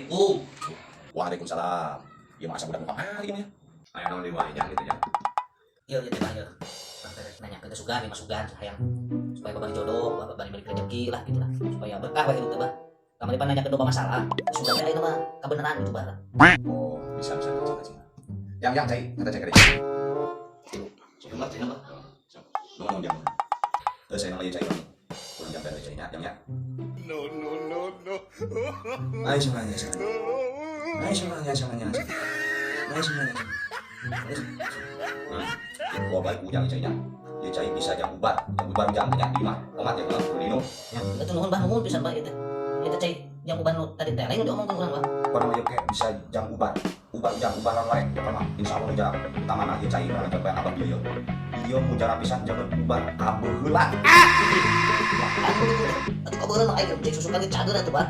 Assalamualaikum. Waalaikumsalam. Iya masa budak muka hari ini ya. Aya naon di wayang gitu nya. Iya ya teh ya. Nanya ke sugan nih masugan sayang. Supaya bapak jodoh, bapak balik rezeki lah gitu lah. Supaya berkah wae itu teh, Kamari pan nanya ke doa masalah. Sugan teh ayeuna mah kabeneran gitu bah. Oh, bisa ngaji. Yang cai, kata cai kade. Coba teh mah. Ngomong jam. Saya nama cai bang. Kurang jam dari cainya, jamnya. No. Ayo semuanya. Ayo semuanya. Gua balik ujang cainya. Ya cai bisa jam ubar ujang tanya di mah. Omat ya kalau minum. Ya, itu nuhun bah nuhun pisan bah itu. Itu cai yang uban tadi teh lain diomongkeun urang bah. Kau namanya kayak bisa jam ubar ujang ubaran lain ya mah. Insyaallah ujang taman aja cai urang coba abang dia. Dia mau jalan pisan jalan ubar kabeh heula. Atuh kabeureuh mah aya cek susukan di cager atuh bah.